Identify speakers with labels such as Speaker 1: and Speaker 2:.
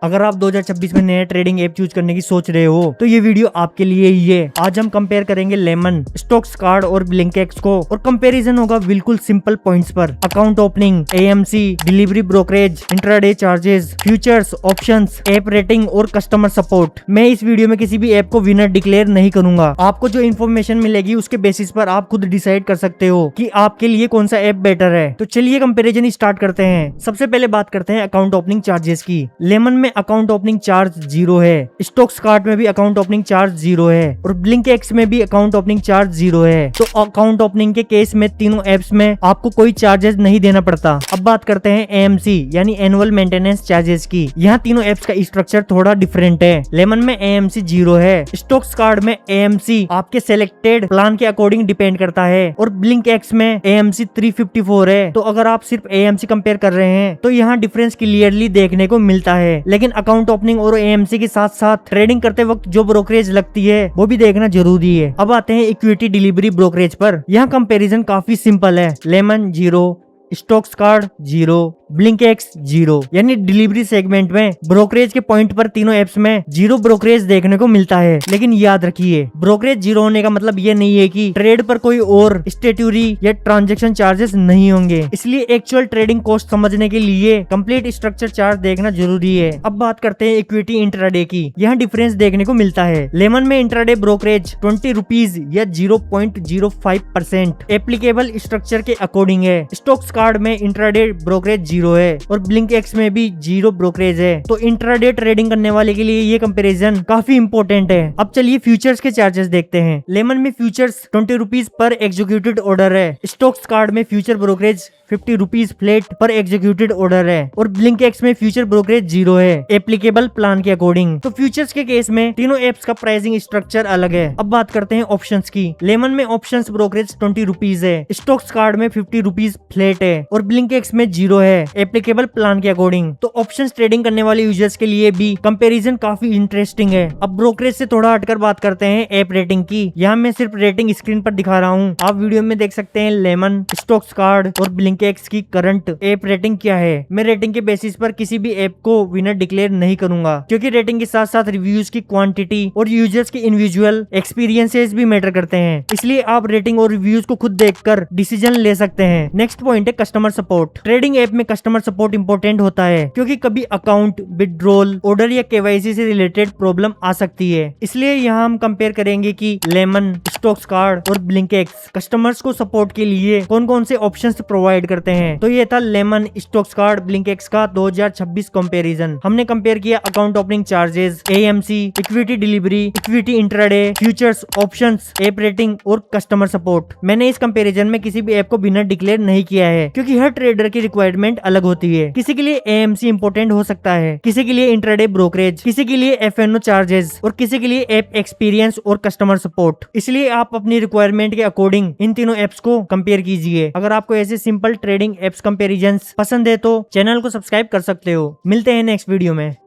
Speaker 1: अगर आप 2026 में नया ट्रेडिंग ऐप चूज करने की सोच रहे हो तो ये वीडियो आपके लिए ही है। आज हम कंपेयर करेंगे लेमन, स्टॉक्स कार्ड और ब्लिंकएक्स को, और कंपैरिजन होगा बिल्कुल सिंपल पॉइंट्स पर। Account opening, AMC, delivery brokerage, intraday charges, futures, options, app rating और कस्टमर सपोर्ट। मैं इस वीडियो में किसी भी ऐप को विनर डिक्लेयर नहीं करूंगा। आपको जो इन्फॉर्मेशन मिलेगी उसके बेसिस पर आप खुद डिसाइड कर सकते हो कि आपके लिए कौन सा ऐप बेटर है। तो चलिए कंपैरिजन स्टार्ट करते हैं। सबसे पहले बात करते हैं अकाउंट ओपनिंग चार्जेस की। लेमन में अकाउंट ओपनिंग चार्ज 0 है, स्टॉक्स कार्ड में भी अकाउंट ओपनिंग चार्ज 0 है और ब्लिंकएक्स में भी अकाउंट ओपनिंग चार्ज 0 है। तो अकाउंट ओपनिंग के केस में तीनों एप्स में आपको कोई चार्जेस नहीं देना पड़ता। अब बात करते हैं एएमसी यानी एनुअल मेंटेनेंस चार्जेस की। यहाँ तीनों एप्स का स्ट्रक्चर थोड़ा डिफरेंट है। लेमन में एएमसी 0 है, स्टॉक्स कार्ड में एएमसी आपके सिलेक्टेड प्लान के अकॉर्डिंग डिपेंड करता है और ब्लिंकएक्स में एएमसी 354 है। तो अगर आप सिर्फ एएमसी कंपेयर कर रहे हैं तो यहाँ डिफरेंस क्लियरली देखने को मिलता है। लेकिन अकाउंट ओपनिंग और एएमसी के साथ साथ ट्रेडिंग करते वक्त जो ब्रोकरेज लगती है वो भी देखना जरूरी है। अब आते हैं इक्विटी डिलीवरी ब्रोकरेज पर। यहाँ कंपैरिजन काफी सिंपल है। Lemon 0, stocks card 0, Blinkx 0। यानी डिलीवरी सेगमेंट में ब्रोकरेज के पॉइंट पर तीनों एप्स में 0 ब्रोकरेज देखने को मिलता है। लेकिन याद रखिए, ब्रोकरेज 0 होने का मतलब ये नहीं है कि ट्रेड पर कोई और स्टेट्यूरी या ट्रांजैक्शन चार्जेस नहीं होंगे। इसलिए एक्चुअल ट्रेडिंग कॉस्ट समझने के लिए कंप्लीट स्ट्रक्चर चार्ट देखना जरूरी है। अब बात करते हैं इक्विटी इंट्राडे की। यहाँ डिफरेंस देखने को मिलता है। लेमन में इंट्राडे ब्रोकरेज 20 रुपीज या 0.05% एप्लीकेबल स्ट्रक्चर के अकॉर्डिंग है। स्टॉक्स कार्ड में इंट्राडे ब्रोकरेज 0 है और ब्लिंकएक्स में भी 0 ब्रोकरेज है। तो इंट्राडे ट्रेडिंग करने वाले के लिए ये कंपैरिजन काफी इंपॉर्टेंट है। अब चलिए फ्यूचर्स के चार्जेस देखते हैं। लेमन में futures 20 rupees per executed order है। स्टॉक्स कार्ड में फ्यूचर ब्रोकरेज 50 रुपीज फ्लैट पर एग्जीक्यूटेड ऑर्डर है और ब्लिंकएक्स में फ्यूचर ब्रोकरेज 0 है एप्लीकेबल प्लान के अकॉर्डिंग। तो फ्यूचर्स के केस में तीनों एप्स का प्राइसिंग स्ट्रक्चर अलग है। अब बात करते हैं ऑप्शंस की। लेमन में ऑप्शंस ब्रोकरेज 20 रुपीज है, स्टॉक्स कार्ड में 50 रुपीज फ्लैट है और ब्लिंकएक्स में 0 है एप्लीकेबल प्लान के अकॉर्डिंग। तो ऑप्शंस ट्रेडिंग करने वाले यूजर्स के लिए भी कंपैरिजन काफी इंटरेस्टिंग है। अब ब्रोकरेज से थोड़ा हटकर बात करते हैं ऐप रेटिंग की। यहाँ मैं सिर्फ रेटिंग स्क्रीन पर दिखा रहा हूँ, आप वीडियो में देख सकते हैं लेमन, स्टॉक्स कार्ड और ब्लिंकएक्स की करंट ऐप रेटिंग क्या है। मैं रेटिंग के बेसिस पर किसी भी ऐप को विनर डिक्लेयर नहीं करूंगा, क्योंकि रेटिंग के साथ साथ रिव्यूज की क्वांटिटी और यूजर्स के इंडिविजुअल एक्सपीरियंसेस भी मैटर करते हैं। इसलिए आप रेटिंग और रिव्यूज को खुद देखकर डिसीजन ले सकते हैं। नेक्स्ट पॉइंट है कस्टमर सपोर्ट। ट्रेडिंग ऐप में कस्टमर सपोर्ट इंपॉर्टेंट होता है, क्योंकि कभी अकाउंट विड्रॉल, ऑर्डर या केवाईसी से रिलेटेड प्रॉब्लम आ सकती है। इसलिए यहाँ हम कंपेयर करेंगे कि लेमन, स्टॉक्स कार्ड और ब्लिंकएक्स कस्टमर्स को सपोर्ट के लिए कौन कौन से ऑप्शंस प्रोवाइड करते हैं। तो ये था लेमन, स्टॉक्स कार्ड, ब्लिंकएक्स का 2026 कंपैरिजन। हमने कंपेयर किया account opening charges, AMC, equity delivery, equity intraday, futures, options, app rating और कस्टमर सपोर्ट। मैंने इस कंपैरिजन में किसी भी ऐप को विनर डिक्लेयर नहीं किया है, क्योंकि हर ट्रेडर की रिक्वायरमेंट अलग होती है। किसी के लिए एएमसी इंपोर्टेंट हो सकता है, किसी के लिए इंट्राडे ब्रोकरेज, किसी के लिए एफएनओ चार्जेस और किसी के लिए ऐप एक्सपीरियंस और कस्टमर सपोर्ट। इसलिए आप अपनी रिक्वायरमेंट के अकॉर्डिंग इन तीनों एप्स को कंपेयर कीजिए। अगर आपको ऐसे सिंपल ट्रेडिंग एप्स कंपैरिजंस पसंद है तो चैनल को सब्सक्राइब कर सकते हो। मिलते हैं नेक्स्ट वीडियो में।